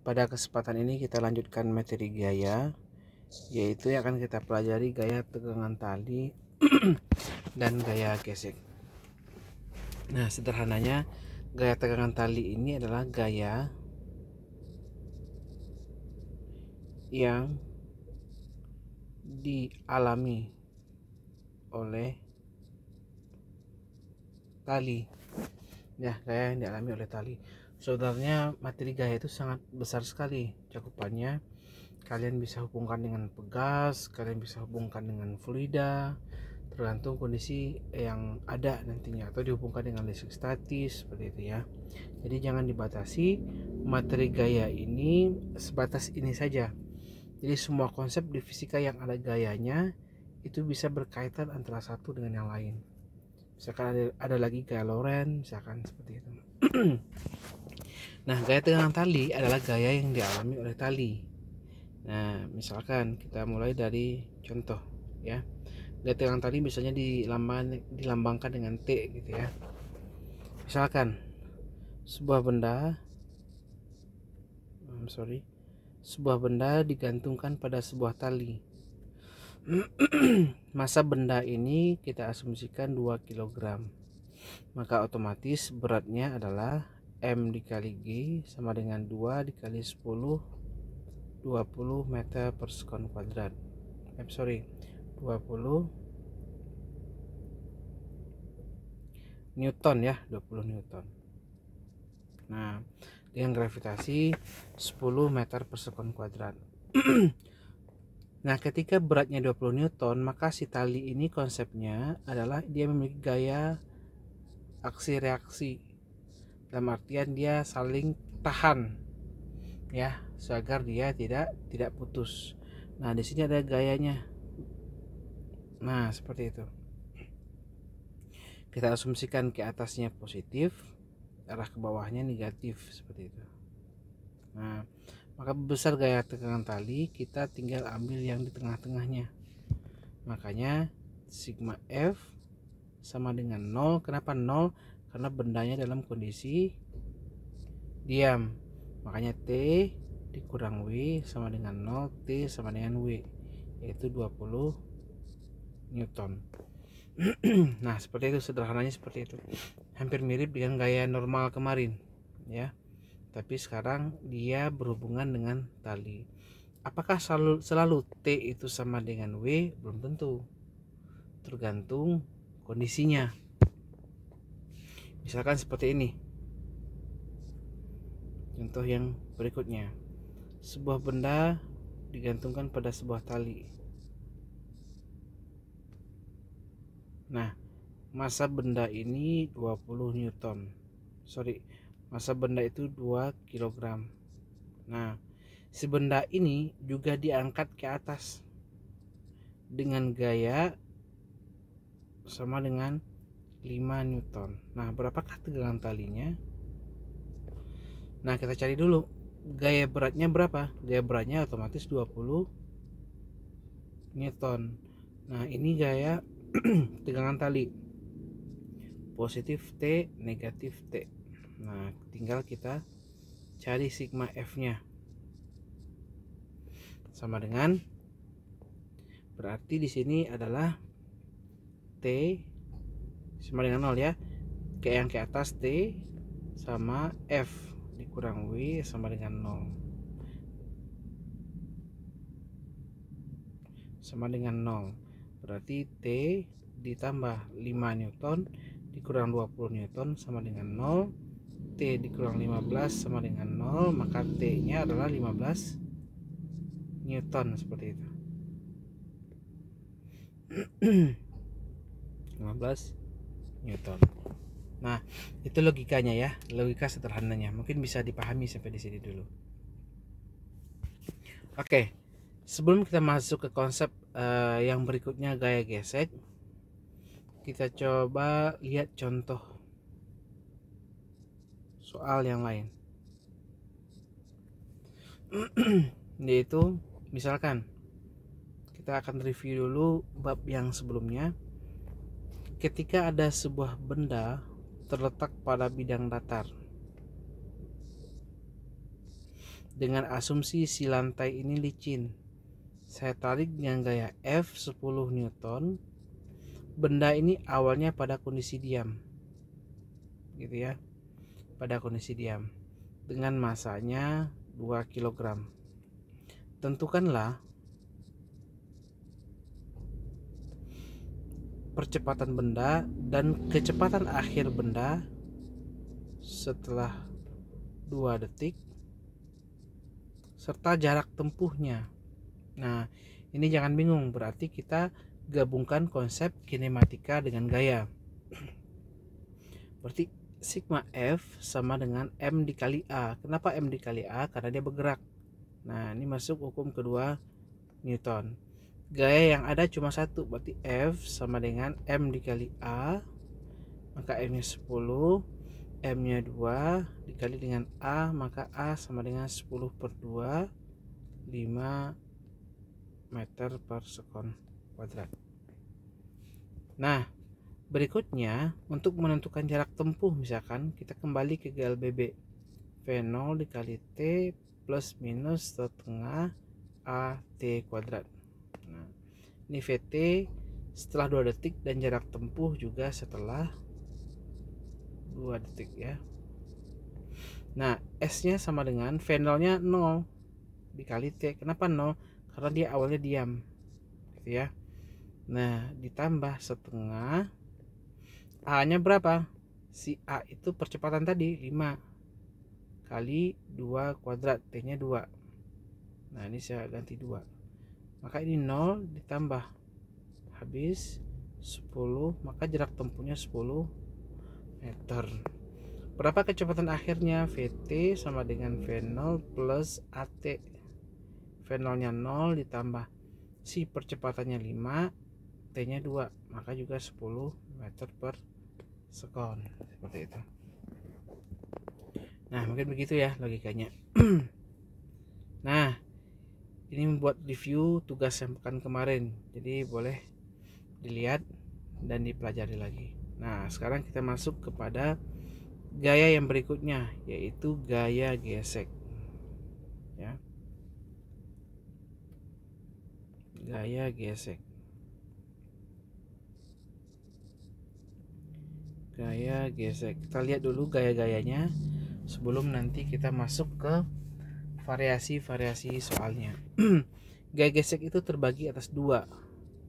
Pada kesempatan ini kita lanjutkan materi gaya, yaitu yang akan kita pelajari gaya tegangan tali dan gaya gesek. Nah, sederhananya gaya tegangan tali ini adalah gaya yang dialami oleh tali. Ya, gaya yang dialami oleh tali. Sebenarnya materi gaya itu sangat besar sekali cakupannya. Kalian bisa hubungkan dengan pegas, kalian bisa hubungkan dengan fluida, tergantung kondisi yang ada nantinya, atau dihubungkan dengan listrik statis seperti itu ya. Jadi jangan dibatasi materi gaya ini sebatas ini saja. Jadi semua konsep di fisika yang ada gayanya itu bisa berkaitan antara satu dengan yang lain. Misalkan ada lagi gaya Lorentz, misalkan seperti itu. Nah, gaya tegangan tali adalah gaya yang dialami oleh tali. Nah, misalkan kita mulai dari contoh ya. Gaya tegangan tali biasanya dilambangkan dengan T gitu ya. Misalkan sebuah benda digantungkan pada sebuah tali. Massa benda ini kita asumsikan 2 kg. Maka otomatis beratnya adalah M dikali G sama dengan 2 dikali 10 20 meter per sekon kuadrat. 20 Newton ya, 20 Newton. Nah, dengan gravitasi 10 meter per sekon kuadrat. Nah, ketika beratnya 20 Newton, maka si tali ini konsepnya adalah dia memiliki gaya aksi reaksi. Dalam artian dia saling tahan ya, agar dia tidak putus. Nah, di sini ada gayanya. Nah, seperti itu. Kita asumsikan ke atasnya positif, arah ke bawahnya negatif seperti itu. Nah, maka besar gaya tegangan tali, kita tinggal ambil yang di tengah-tengahnya. Makanya sigma F sama dengan 0. Kenapa 0? Karena bendanya dalam kondisi diam. Makanya T dikurang W sama dengan 0, T sama dengan W, yaitu 20 Newton. Nah, seperti itu, sederhananya seperti itu. Hampir mirip dengan gaya normal kemarin ya. Tapi sekarang dia berhubungan dengan tali. Apakah selalu T itu sama dengan W? Belum tentu. Tergantung kondisinya. Misalkan seperti ini. Contoh yang berikutnya. Sebuah benda digantungkan pada sebuah tali. Nah, massa benda ini 20 Newton. Massa benda itu 2 kg. Nah, si benda ini juga diangkat ke atas dengan gaya sama dengan 5 Newton. Nah, berapakah tegangan talinya? Nah, kita cari dulu gaya beratnya berapa. Gaya beratnya otomatis 20 Newton. Nah, ini gaya tegangan tali, positif T, negatif T. Nah, tinggal kita cari sigma F nya, sama dengan, berarti di sini adalah T sama dengan 0 ya, kayak yang ke atas T sama F dikurang W sama dengan 0, sama dengan 0. Berarti T ditambah 5 Newton dikurang 20 Newton sama dengan 0. T dikurang 15 sama dengan 0, maka T nya adalah 15 Newton seperti itu. 15 Newton. Nah, itu logikanya ya, logika sederhananya. Mungkin bisa dipahami sampai di sini dulu. Oke, sebelum kita masuk ke konsep yang berikutnya, gaya gesek, kita coba lihat contoh soal yang lain. Yaitu misalkan kita akan review dulu bab yang sebelumnya. Ketika ada sebuah benda terletak pada bidang datar, dengan asumsi si lantai ini licin. Saya tarik dengan gaya F 10 Newton. Benda ini awalnya pada kondisi diam, gitu ya, pada kondisi diam dengan masanya 2 kg. Tentukanlah percepatan benda dan kecepatan akhir benda setelah 2 detik serta jarak tempuhnya. Nah, ini jangan bingung, berarti kita gabungkan konsep kinematika dengan gaya. Berarti sigma F sama dengan M dikali A. Kenapa M dikali A? Karena dia bergerak. Nah, ini masuk hukum kedua Newton. Gaya yang ada cuma satu, berarti F sama dengan M dikali A. Maka M nya 10, M nya 2 dikali dengan A, maka A sama dengan 10 per 2, 5 meter per sekon kuadrat. Nah, berikutnya untuk menentukan jarak tempuh, misalkan kita kembali ke GLBB, V0 dikali T plus minus setengah AT kuadrat. Nah, ini VT setelah 2 detik dan jarak tempuh juga setelah 2 detik ya. Nah, S nya sama dengan V0 nya 0 dikali T. Kenapa 0? Karena dia awalnya diam, gitu ya. Nah, ditambah setengah A nya berapa? Si A itu percepatan tadi 5 kali 2 kuadrat, T nya 2. Nah, ini saya ganti 2, maka ini 0 ditambah habis 10, maka jarak tempuhnya 10 meter. Berapa kecepatan akhirnya? VT sama dengan V0 plus AT. V0 nya 0 ditambah si percepatannya 5, T nya 2, maka juga 10 meter per sekon, seperti itu. Nah, mungkin begitu ya logikanya. Nah, ini membuat review tugas yang pekan kemarin, jadi boleh dilihat dan dipelajari lagi. Nah, sekarang kita masuk kepada gaya yang berikutnya, yaitu gaya gesek ya. Gaya gesek. Gaya gesek. Kita lihat dulu gaya-gayanya sebelum nanti kita masuk ke variasi-variasi soalnya. Gaya gesek itu terbagi atas 2,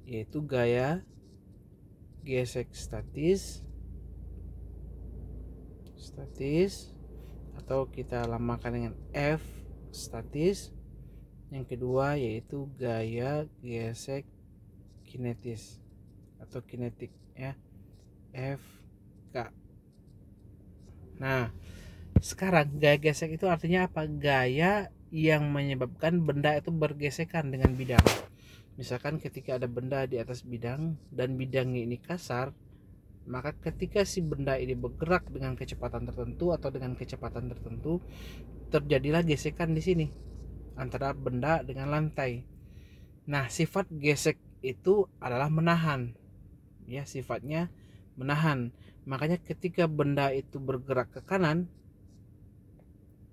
yaitu gaya gesek statis atau kita lamakan dengan F statis. Yang kedua yaitu gaya gesek kinetis atau kinetik ya, FK. Nah, sekarang gaya gesek itu artinya apa? Gaya yang menyebabkan benda itu bergesekan dengan bidang. Misalkan ketika ada benda di atas bidang dan bidangnya ini kasar, maka ketika si benda ini bergerak dengan kecepatan tertentu atau dengan kecepatan tertentu, terjadilah gesekan di sini antara benda dengan lantai. Nah, sifat gesek itu adalah menahan ya, sifatnya menahan. Makanya ketika benda itu bergerak ke kanan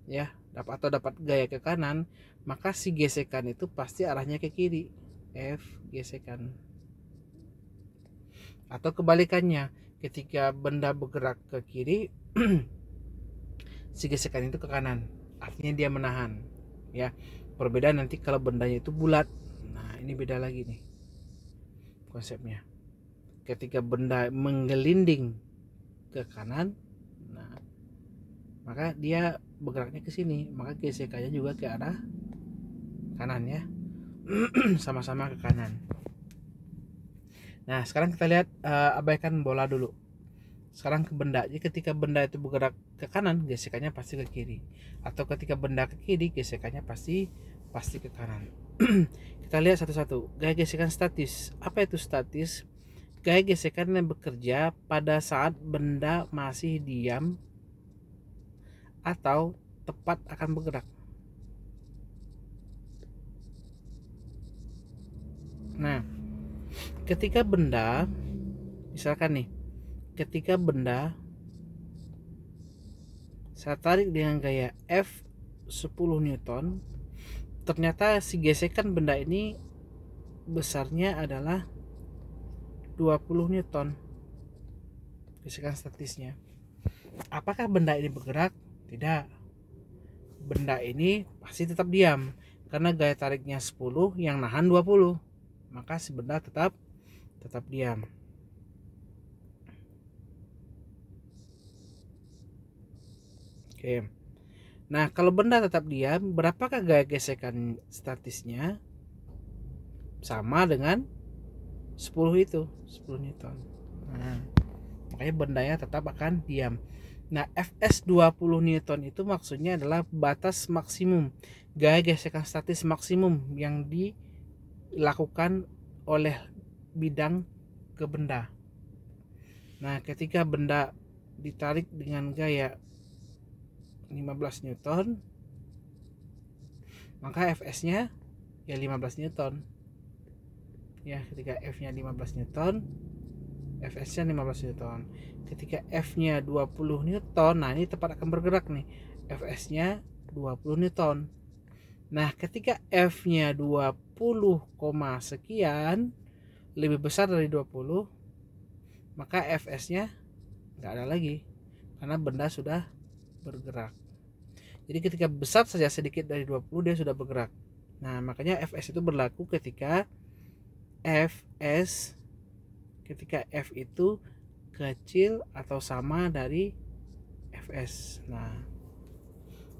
ya, dapat gaya ke kanan, maka si gesekan itu pasti arahnya ke kiri, F gesekan. Atau kebalikannya, ketika benda bergerak ke kiri si gesekan itu ke kanan, artinya dia menahan ya. Perbedaan nanti kalau bendanya itu bulat. Nah, ini beda lagi nih konsepnya. Ketika benda menggelinding ke kanan, nah maka dia bergeraknya ke sini, maka gesekannya juga ke arah kanan ya. Sama-sama ke kanan. Nah, sekarang kita lihat, abaikan bola dulu. Sekarang ke benda. Jadi ketika benda itu bergerak ke kanan, gesekannya pasti ke kiri. Atau ketika benda ke kiri, gesekannya pasti ke kanan. Kita lihat satu-satu. Gaya gesekan statis. Apa itu statis? Gaya gesekan yang bekerja pada saat benda masih diam atau tepat akan bergerak. Nah, ketika benda, misalkan nih, ketika benda saya tarik dengan gaya F 10 Newton, ternyata si gesekan benda ini besarnya adalah 20 Newton gesekan statisnya. Apakah benda ini bergerak? Tidak. Benda ini pasti tetap diam karena gaya tariknya 10 yang nahan 20. Maka si benda tetap diam. Oke. Nah, kalau benda tetap diam, berapakah gaya gesekan statisnya? Sama dengan 10 itu, 10 Newton. Nah, makanya bendanya tetap akan diam. Nah, Fs 20 Newton itu maksudnya adalah batas maksimum gaya gesekan statis maksimum yang dilakukan oleh bidang ke benda. Nah, ketika benda ditarik dengan gaya 15 Newton, maka Fs-nya ya 15 Newton. Ya, ketika F-nya 15 Newton, Fs-nya 15 Newton. Ketika F-nya 20 Newton, nah ini tepat akan bergerak nih. Fs-nya 20 Newton. Nah, ketika F-nya 20, sekian lebih besar dari 20, maka Fs-nya nggak ada lagi karena benda sudah bergerak. Jadi ketika besar saja sedikit dari 20 dia sudah bergerak. Nah, makanya Fs itu berlaku ketika F itu kecil atau sama dari Fs. Nah,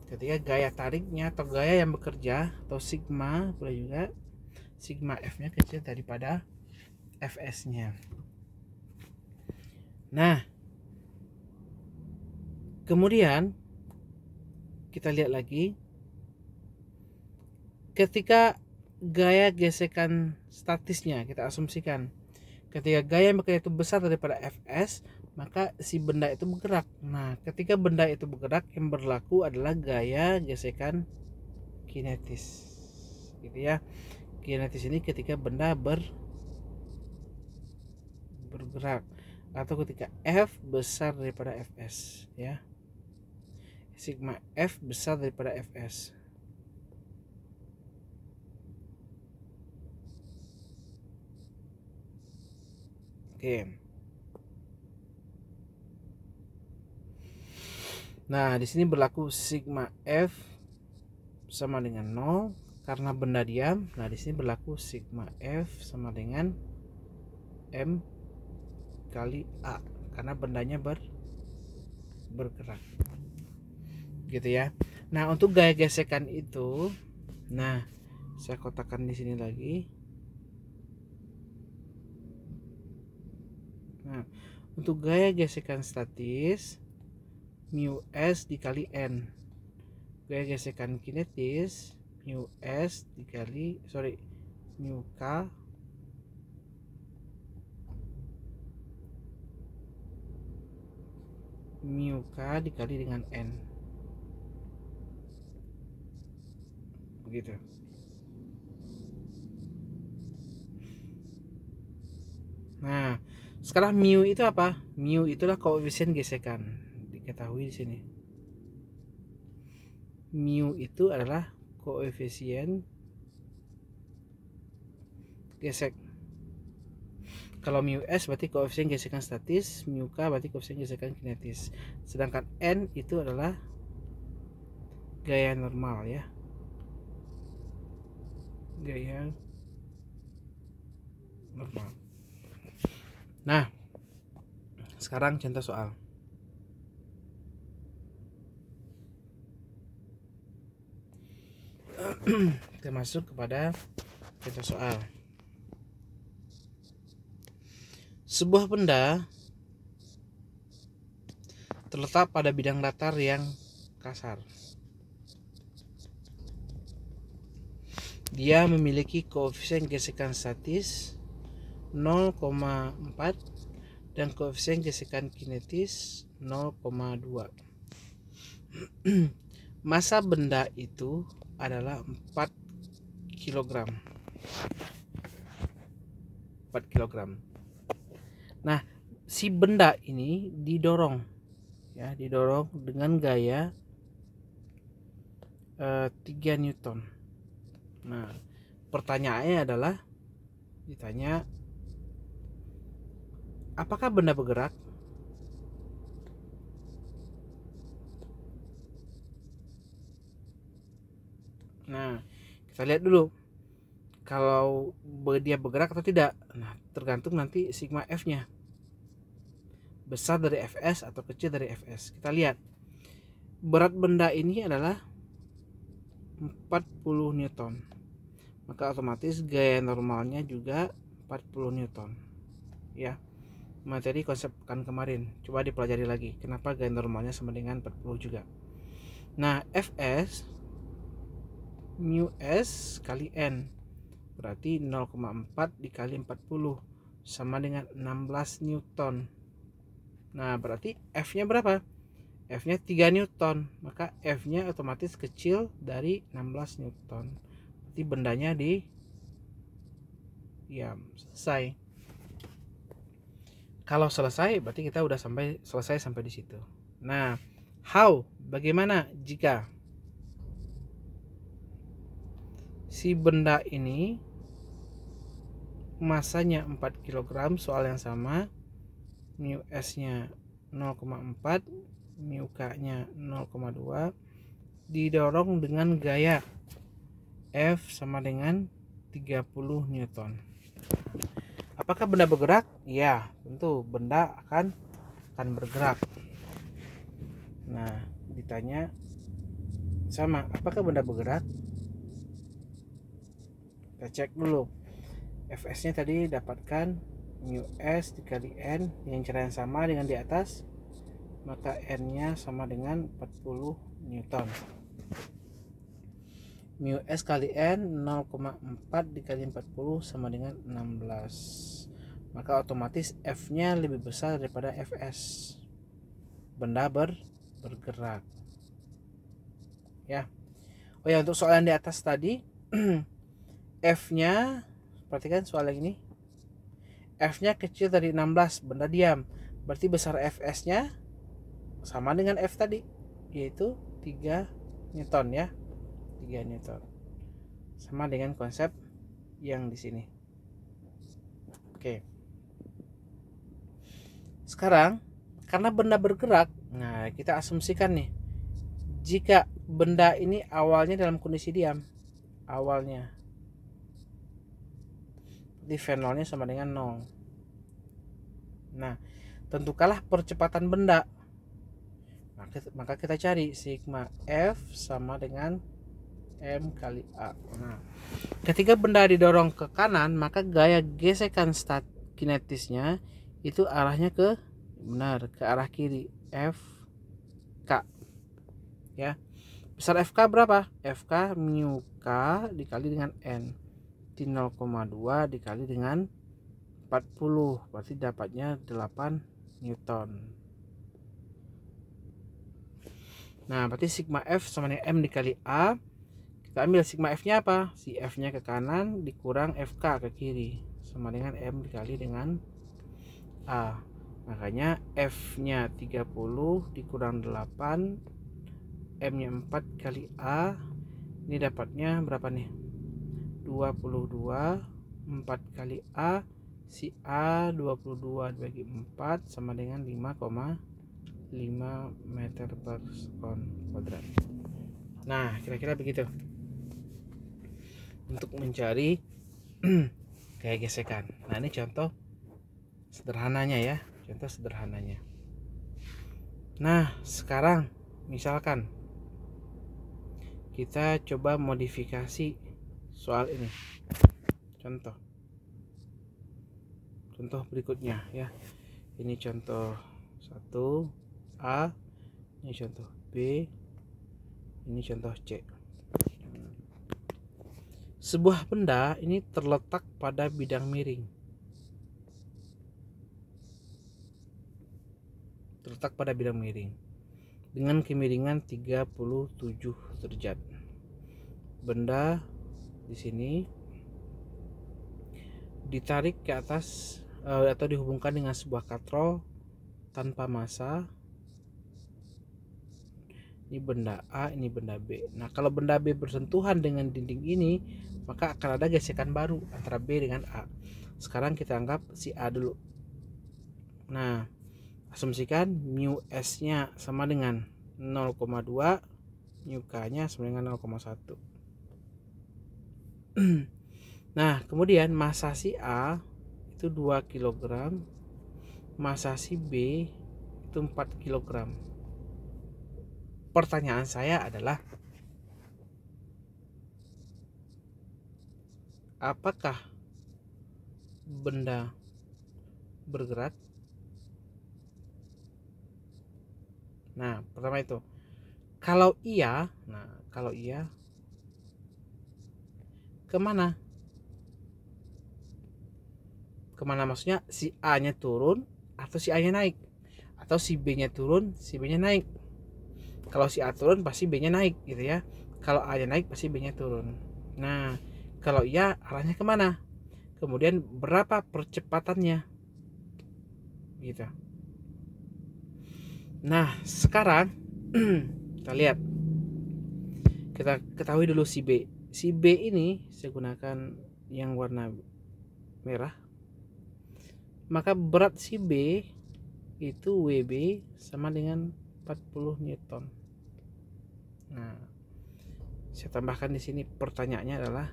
ketika gaya tariknya atau gaya yang bekerja atau sigma, boleh juga sigma F-nya kecil daripada Fs-nya. Nah, kemudian kita lihat lagi ketika gaya gesekan statisnya, kita asumsikan ketika gaya yang bekerja itu besar daripada Fs, maka si benda itu bergerak. Nah, ketika benda itu bergerak, yang berlaku adalah gaya gesekan kinetis, gitu ya. Kinetis ini ketika benda bergerak atau ketika F besar daripada Fs, ya. Sigma F besar daripada Fs. Oke. Nah, di sini berlaku sigma F sama dengan 0 karena benda diam. Nah, di sini berlaku sigma F sama dengan M kali A karena bendanya bergerak. Gitu ya. Nah, untuk gaya gesekan itu, nah, saya kotakkan di sini lagi. Nah, untuk gaya gesekan statis mu s dikali n. Gaya gesekan kinetis mu s dikali mu k dikali dengan n. Begitu. Nah, sekarang mu itu apa? Mu itulah koefisien gesekan. Diketahui di sini. Mu itu adalah koefisien gesek. Kalau mu s berarti koefisien gesekan statis, mu k berarti koefisien gesekan kinetis. Sedangkan n itu adalah gaya normal, ya. Gaya normal. Nah, sekarang contoh soal. Kita masuk kepada contoh soal. Sebuah benda terletak pada bidang datar yang kasar. Dia memiliki koefisien gesekan statis 0,4 dan koefisien gesekan kinetis 0,2. Massa benda itu adalah 4 kg. 4 kg. Nah, si benda ini didorong, ya, didorong dengan gaya 3 Newton. Nah, pertanyaannya adalah ditanya apakah benda bergerak? Nah, kita lihat dulu kalau dia bergerak atau tidak. Nah, tergantung nanti sigma F-nya. Besar dari Fs atau kecil dari Fs. Kita lihat. Berat benda ini adalah 40 Newton. Maka otomatis gaya normalnya juga 40 Newton. Ya. Materi konsep kan kemarin. Coba dipelajari lagi. Kenapa gaya normalnya sama dengan 40 juga. Nah, Fs mu S kali N berarti 0,4 dikali 40 sama dengan 16 Newton. Nah, berarti F-nya berapa? F-nya 3 Newton. Maka F-nya otomatis kecil dari 16 Newton. Berarti bendanya selesai. Kalau selesai berarti kita udah selesai sampai di situ. Nah, bagaimana jika si benda ini masanya 4 kg, soal yang sama, mu S nya 0,4, mu K nya 0,2, didorong dengan gaya F sama dengan 30 Newton. Apakah benda bergerak? Ya, tentu benda akan bergerak. Nah, ditanya sama, apakah benda bergerak? Kita cek dulu. Fs nya tadi dapatkan mu S dikali N yang cara yang sama dengan di atas, maka N nya sama dengan 40 Newton. Mu S kali N 0,4 dikali 40 sama dengan 16. Maka otomatis F nya lebih besar daripada Fs. Benda bergerak. Ya. Oh ya, untuk soal yang di atas tadi F nya, perhatikan soal yang ini, F nya kecil dari 16, benda diam, berarti besar Fs nya sama dengan F tadi, yaitu 3 Newton ya. 3 Newton sama dengan konsep yang di sini. Oke, sekarang karena benda bergerak, nah kita asumsikan nih, jika benda ini awalnya dalam kondisi diam, awalnya di V0 nya sama dengan 0. Nah, tentukanlah percepatan benda. Maka kita cari sigma F sama dengan M kali A. Nah, ketika benda didorong ke kanan, maka gaya gesekan kinetisnya itu arahnya ke arah kiri, FK. Ya. Besar FK berapa? FK mu K dikali dengan N. 0,2 dikali dengan 40, berarti dapatnya 8 Newton. Nah, berarti sigma F sama dengan M dikali A. Kita ambil sigma F nya apa? Si F nya ke kanan dikurang FK ke kiri, sama dengan M dikali dengan A. Makanya F nya 30 dikurang 8, M nya 4 kali A. Ini dapatnya berapa nih? 22. 4 kali A, si A 22 dibagi 4 sama dengan 5,5 meter per sekon kuadrat. Nah, kira-kira begitu untuk mencari gaya gesekan. Nah, ini contoh sederhananya ya, contoh sederhananya. Nah, sekarang misalkan kita coba modifikasi soal ini. Contoh berikutnya ya. Ini contoh 1A, ini contoh B, ini contoh C. Sebuah benda ini terletak pada bidang miring. Dengan kemiringan 37 derajat. Benda di sini ditarik ke atas atau dihubungkan dengan sebuah katrol tanpa massa Ini benda A, ini benda B. Nah, kalau benda B bersentuhan dengan dinding ini, maka akan ada gesekan baru antara B dengan A. Sekarang kita anggap si A dulu. Nah, asumsikan mu S-nya sama dengan 0,2, mu K-nya sama dengan 0,1. Nah, kemudian massa si A itu 2 kg, massa si B itu 4 kg. Pertanyaan saya adalah, apakah benda bergerak? Nah, pertama itu. Kalau iya, kemana? Kemana maksudnya? Si A-nya turun atau si A-nya naik? Atau si B-nya turun, si B-nya naik? Kalau si A turun pasti B-nya naik gitu ya. Kalau A-nya naik pasti B-nya turun. Nah, kalau iya arahnya kemana? Kemudian berapa percepatannya? Gitu. Nah, sekarang kita lihat. Kita ketahui dulu si B. Si B ini saya gunakan yang warna merah. Maka berat si B itu WB sama dengan 40 Newton. Nah, saya tambahkan di sini pertanyaannya adalah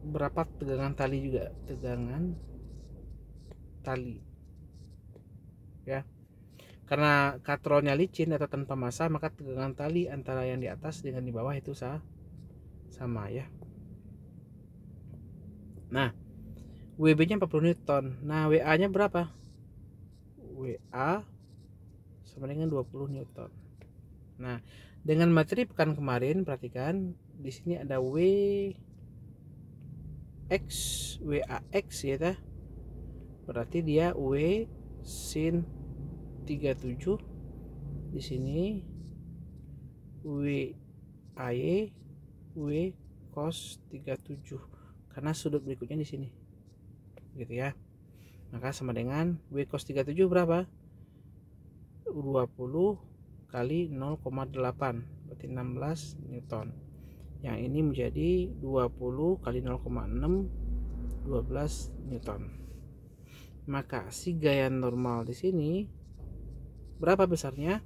berapa tegangan tali juga, tegangan tali ya. Karena katronnya licin atau tanpa massa, maka tegangan tali antara yang di atas dengan di bawah itu sama ya. Nah, WB nya 40 Newton. Nah, WA nya berapa? WA sama dengan 20 Newton. Nah, dengan materi pekan kemarin, perhatikan di sini ada WAX ya ta? Berarti dia W sin 37, di sini WAY W cos 37, karena sudut berikutnya di sini gitu ya. Maka sama dengan W cos 37 berapa? 20 kali 0,8, berarti 16 Newton. Yang ini menjadi 20 kali 0,6, 12 Newton. Maka si gaya normal di sini berapa besarnya?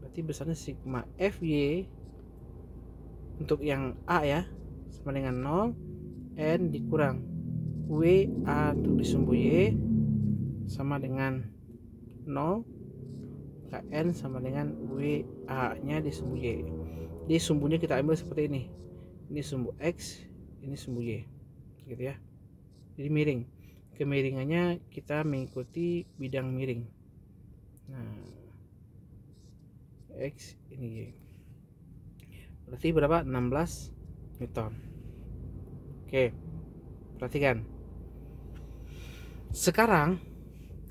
Berarti besarnya sigma Fy untuk yang A ya sama dengan 0, N dikurang WA untuk di sumbu Y sama dengan 0, KN sama dengan WA nya di sumbu Y. Di sumbunya kita ambil seperti ini. Ini sumbu X, ini sumbu Y gitu ya. Jadi miring. Kemiringannya kita mengikuti bidang miring. Nah, X ini Y. Berarti berapa? 16 Newton. Oke. Perhatikan. Sekarang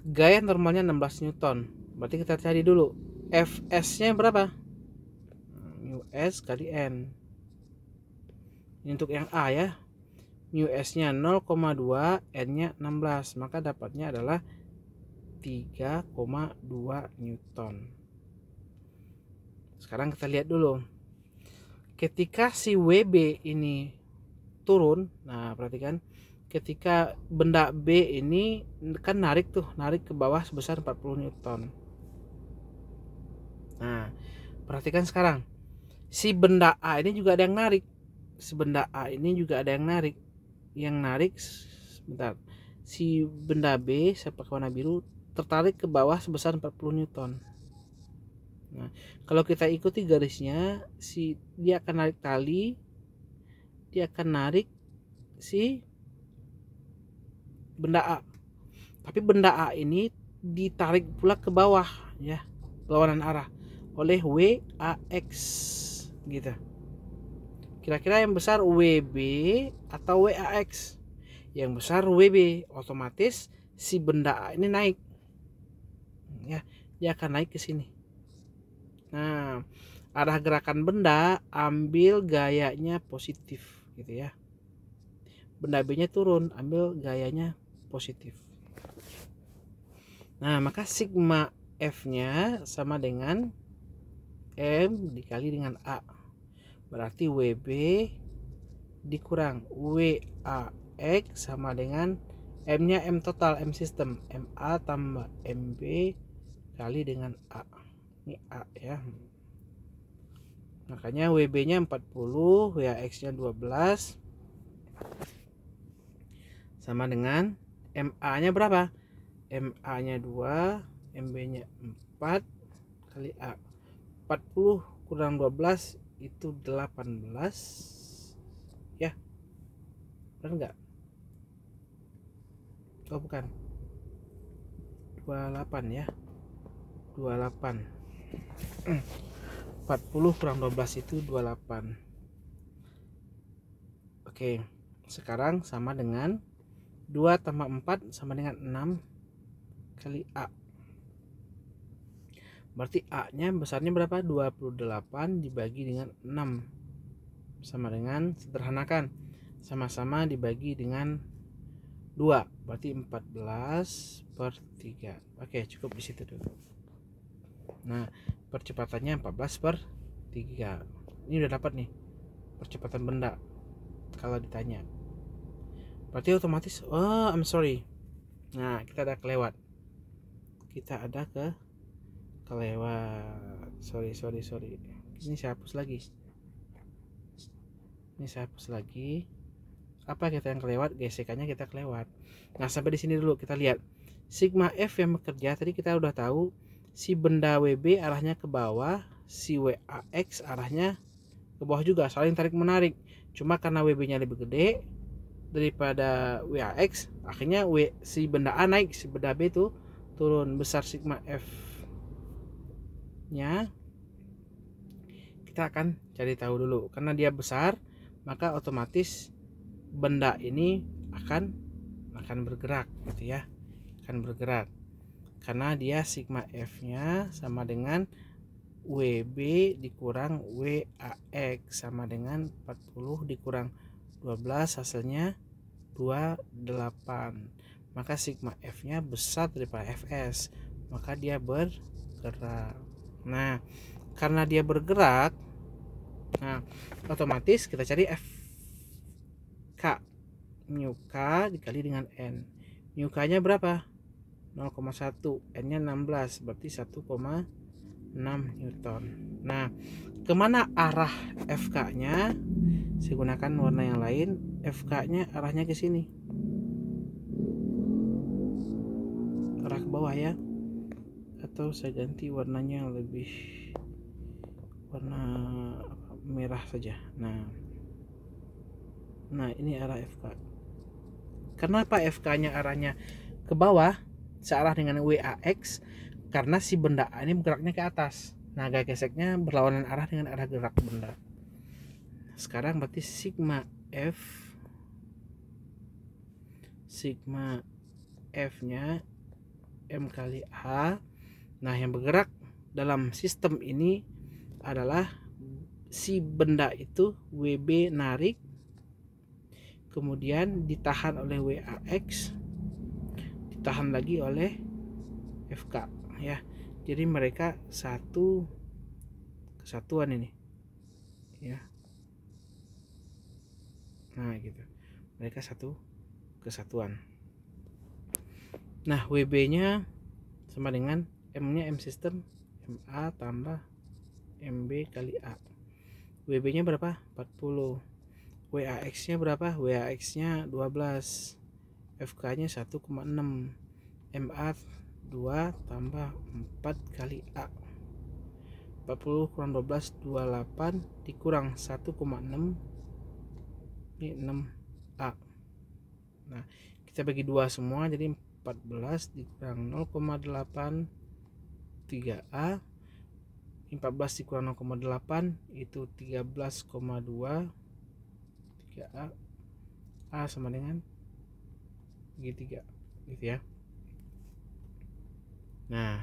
gaya normalnya 16 Newton. Berarti kita cari dulu Fs-nya berapa? Mu S kali N. Ini untuk yang A ya. Mu S-nya 0,2, N-nya 16. Maka dapatnya adalah 3,2 Newton. Sekarang kita lihat dulu. Ketika si WB ini turun, nah perhatikan, ketika benda B ini kan narik ke bawah sebesar 40 Newton. Nah, perhatikan sekarang. Si benda A ini juga ada yang narik. Si benda A ini juga ada yang narik. Yang narik sebentar. Si benda B saya pakai warna biru tertarik ke bawah sebesar 40 Newton. Nah, kalau kita ikuti garisnya, dia akan narik tali, dia akan narik si benda A. Tapi benda A ini ditarik pula ke bawah ya, berlawanan arah oleh WAX gitu. Kira-kira yang besar WB atau WAX? Yang besar WB. Otomatis si benda A ini naik ya, dia akan naik ke sini. Nah, arah gerakan benda ambil gayanya positif gitu ya. Benda B nya turun, ambil gayanya positif. Nah, maka sigma F-nya sama dengan M dikali dengan A. Berarti WB dikurang WAX sama dengan M-nya M total, M sistem, MA tambah MB kali dengan A. Ini A ya. Makanya WB-nya 40, WAX-nya 12 sama dengan MA-nya berapa? MA-nya 2, MB-nya 4 kali A. 40 kurang 12 itu 18 ya. Benar enggak? Oh bukan, 28 ya, 28. 40 kurang 12 itu 28. Oke, sekarang sama dengan 2 tambah 4 sama dengan 6 kali A. Berarti A nya besarnya berapa? 28 dibagi dengan 6 sama dengan, sederhanakan, sama-sama dibagi dengan 2, berarti 14/3. Oke, cukup di situ dulu. Nah, percepatannya 14/3. Ini udah dapat nih percepatan benda kalau ditanya. Berarti otomatis, oh I'm sorry. Nah, kita ada kelewat. Sorry. Ini saya hapus lagi. Apa kita yang kelewat? Gesekannya kita kelewat. Nah, sampai di sini dulu kita lihat. Sigma F yang bekerja tadi kita udah tahu, si benda WB arahnya ke bawah, si WAX arahnya ke bawah juga, saling tarik menarik. Cuma karena WB-nya lebih gede daripada WAX, akhirnya si benda A naik, si benda B itu turun. Besar sigma F nya kita akan cari tahu dulu. Karena dia besar, maka otomatis benda ini akan bergerak gitu ya, akan bergerak karena dia sigma F nya sama dengan WB dikurang WAX sama dengan 40 dikurang 12, hasilnya 28. Maka sigma F nya besar daripada Fs, maka dia bergerak. Nah, karena dia bergerak, nah otomatis kita cari FK, mu K dikali dengan N. Mu K nya berapa? 0,1, N nya 16, berarti 1,6 Newton. Nah, kemana arah FK nya? Saya gunakan warna yang lain. FK nya arahnya ke sini, arah ke bawah ya, atau saya ganti warnanya lebih warna merah saja. Nah ini arah FK. Kenapa FK nya arahnya ke bawah searah dengan WAX? Karena si benda A ini bergeraknya ke atas. Nah, gaya geseknya berlawanan arah dengan arah gerak benda. Sekarang berarti sigma F nya M kali A. Nah, yang bergerak dalam sistem ini adalah si benda itu, WB narik, kemudian ditahan oleh WAX, ditahan lagi oleh FK ya. Jadi mereka satu kesatuan ini ya. Nah gitu, mereka satu kesatuan. Nah, WB nya sama dengan M nya M sistem, MA tambah MB kali A. WB nya berapa? 40. WAX nya berapa? WAX nya 12. FK nya 1,6. MA 2 tambah 4 kali A. 40 kurang 12 28 dikurang 1,6, ini 6A. Nah, kita bagi 2 semua, jadi 14 dikurang 0,8 3A. 14 dikurang 0,8 itu 13,2 3A. A sama dengan G3 gitu ya. Nah,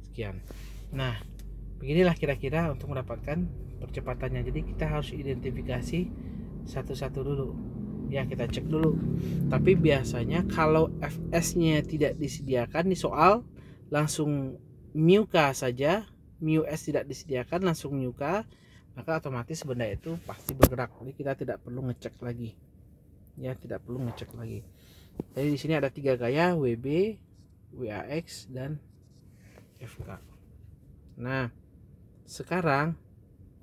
sekian. Nah, beginilah kira-kira untuk mendapatkan percepatannya. Jadi kita harus identifikasi satu-satu dulu. Ya, kita cek dulu. Tapi biasanya kalau Fs-nya tidak disediakan di soal, langsung mu k saja, mu s tidak disediakan, langsung mu k, maka otomatis benda itu pasti bergerak. Jadi kita tidak perlu ngecek lagi, ya, tidak perlu ngecek lagi. Jadi di sini ada 3 gaya, WB, WAX, dan FK. Nah, sekarang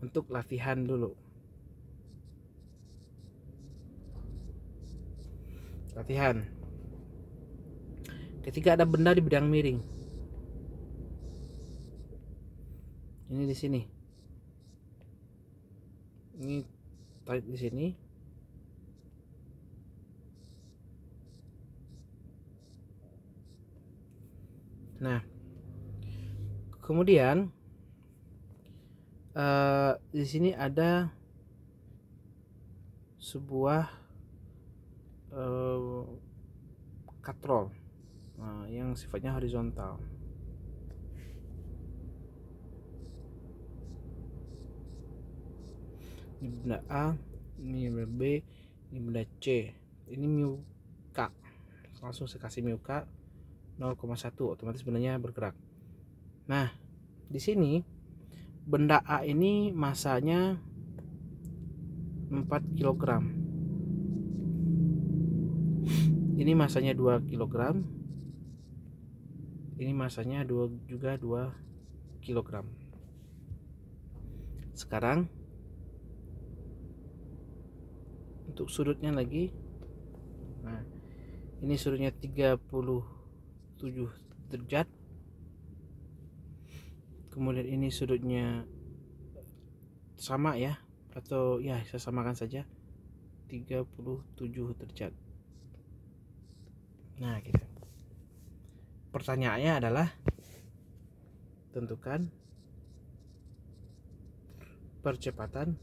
untuk latihan dulu. Latihan. Ketika ada benda di bidang miring. Ini di sini. Ini tarik di sini. Nah, kemudian di sini ada sebuah katrol yang sifatnya horizontal. Ini benda A, ini benda B, ini benda C. Ini mu K. Langsung saya kasih mu K 0,1, otomatis bendanya bergerak. Nah, di sini benda A ini masanya 4 kg. Ini masanya 2 kg. Ini masanya juga 2 kg. Sekarang untuk sudutnya lagi. Nah, ini sudutnya 37 derajat. Kemudian ini sudutnya sama ya, atau ya saya samakan saja 37 derajat. Nah, gitu. Pertanyaannya adalah tentukan percepatan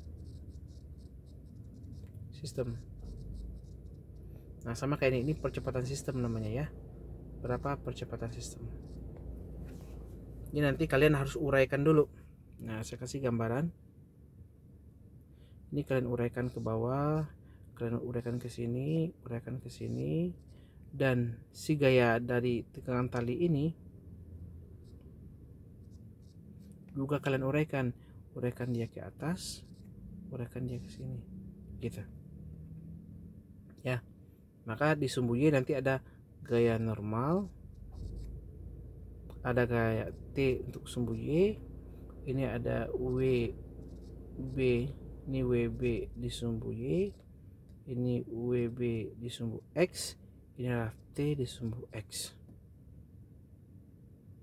sistem. Nah, sama kayak ini percepatan sistem namanya ya. Berapa percepatan sistem? Ini nanti kalian harus uraikan dulu. Nah, saya kasih gambaran. Ini kalian uraikan ke bawah, kalian uraikan ke sini, uraikan ke sini, dan si gaya dari tegangan tali ini juga kalian uraikan dia ke atas, uraikan dia ke sini, gitu ya. Maka di sumbu Y nanti ada gaya normal, ada gaya T untuk sumbu Y, ini ada WB, ini WB di sumbu Y, ini WB di sumbu X, ini adalah T di sumbu X,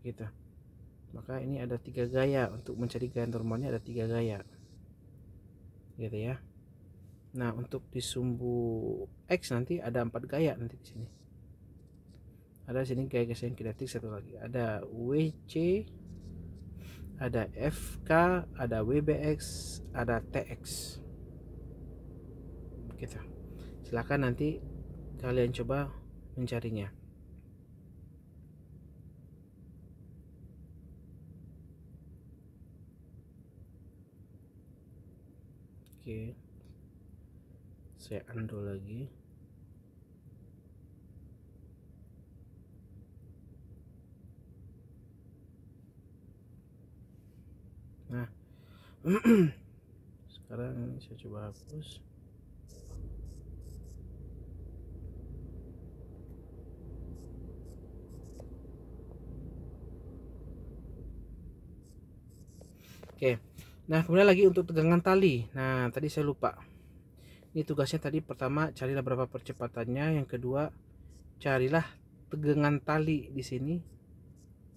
gitu. Maka ini ada 3 gaya. Untuk mencari gaya normalnya ada 3 gaya, gitu ya. Nah, untuk di sumbu X nanti ada 4 gaya nanti di sini. Ada sini gaya gesekan kinetik satu lagi. Ada WC, ada FK, ada WBX, ada TX. Gitu. Silakan nanti kalian coba mencarinya. Oke. Saya undo lagi. Nah, sekarang saya coba hapus. Oke. Nah, kemudian lagi untuk tegangan tali. Nah, tadi saya lupa. Ini tugasnya tadi pertama carilah berapa percepatannya, yang kedua carilah tegangan tali di sini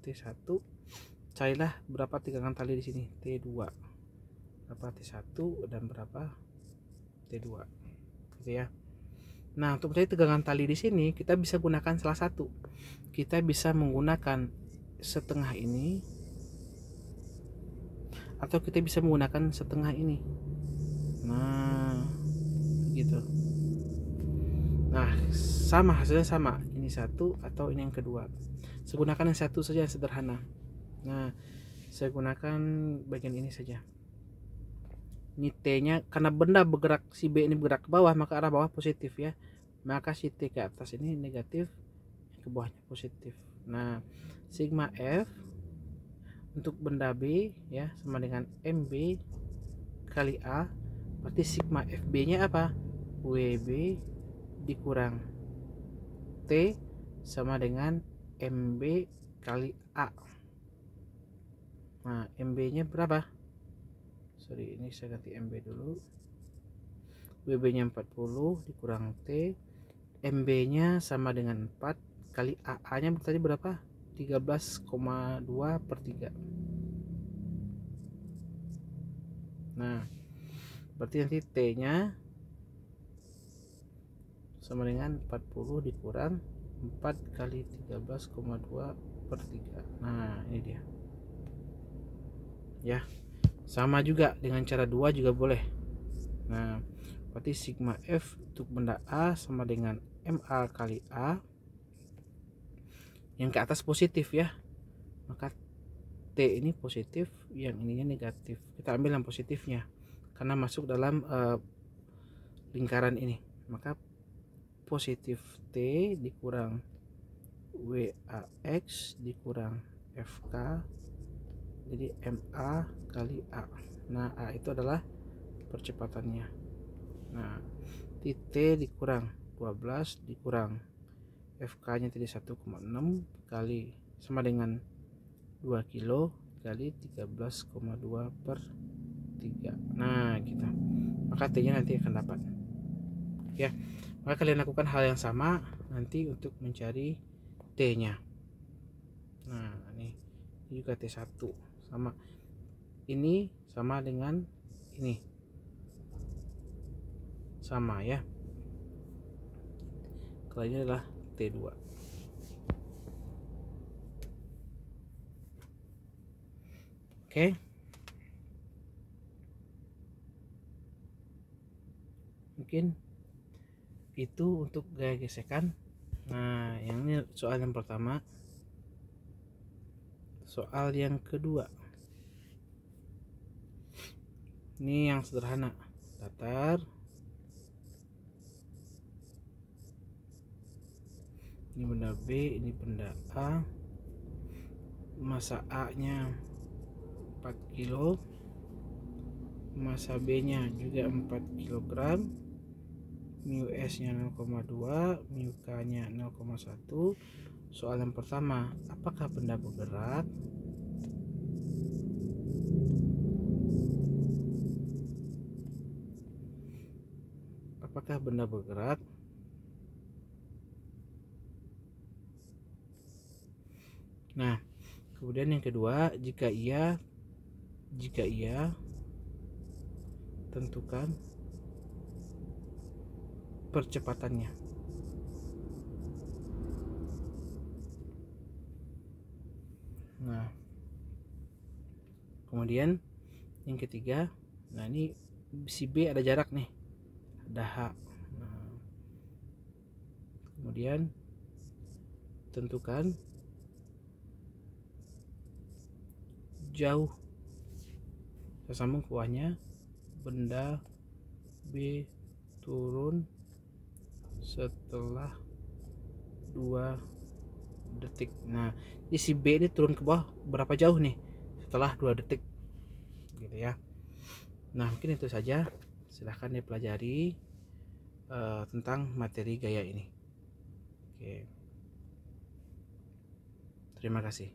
T1, carilah berapa tegangan tali di sini T2, berapa T1 dan berapa T2, gitu ya. Nah, untuk mencari tegangan tali di sini kita bisa gunakan salah satu. Kita bisa menggunakan setengah ini atau kita bisa menggunakan setengah ini. Nah, gitu. Nah, sama, hasilnya sama. Ini satu atau ini yang kedua. Saya gunakan yang satu saja, yang sederhana. Nah, saya gunakan bagian ini saja. Ini T-nya, karena benda bergerak, si B ini bergerak ke bawah, maka arah bawah positif ya. Maka si T ke atas ini negatif, yang ke bawahnya positif. Nah, sigma F untuk benda B ya sama dengan MB kali A, berarti sigma FB nya apa? WB dikurang T sama dengan MB kali A. Nah, MB nya berapa? Sorry, ini saya ganti MB dulu. WB nya 40 dikurang T, MB nya sama dengan 4 kali AA nya tadi berapa? 13,2 per 3. Nah, berarti nanti T nya sama dengan 40 dikurang 4 kali 13,2 per 3. Nah, ini dia ya, sama juga dengan cara 2 juga boleh. Nah, berarti sigma F untuk benda A sama dengan MA kali A, yang ke atas positif ya, maka T ini positif, yang ininya negatif. Kita ambil yang positifnya karena masuk dalam lingkaran ini, maka positif T dikurang WAX dikurang FK, jadi MA kali A. Nah, A itu adalah percepatannya. Nah, T dikurang 12 dikurang FK nya tadi 1,6 kali sama dengan 2 kilo kali 13,2 per 3. Nah, gitu. Maka T nya nanti akan dapat ya. Maka kalian lakukan hal yang sama nanti untuk mencari T nya. Nah, ini juga T1 sama, ini sama dengan ini sama ya. Kalau ini adalah T2. Oke. Mungkin itu untuk gaya gesekan. Nah, yang ini soal yang pertama. Soal yang kedua, ini yang sederhana. Datar, ini benda B, ini benda A, massa A nya 4 kilo, massa B nya juga 4 kg, mu S nya 0,2, mu K nya 0,1. Soal yang pertama, apakah benda bergerak? Apakah benda bergerak? Nah, kemudian yang kedua, jika iya, tentukan percepatannya. Nah, kemudian yang ketiga, nah ini si B ada jarak nih, ada H. Nah, kemudian tentukan jauh, saya sambung kuahnya, benda B turun setelah 2 detik. Nah, di si B ini turun ke bawah berapa jauh nih setelah 2 detik gitu ya. Nah, mungkin itu saja, silahkan dipelajari tentang materi gaya ini. Oke, terima kasih.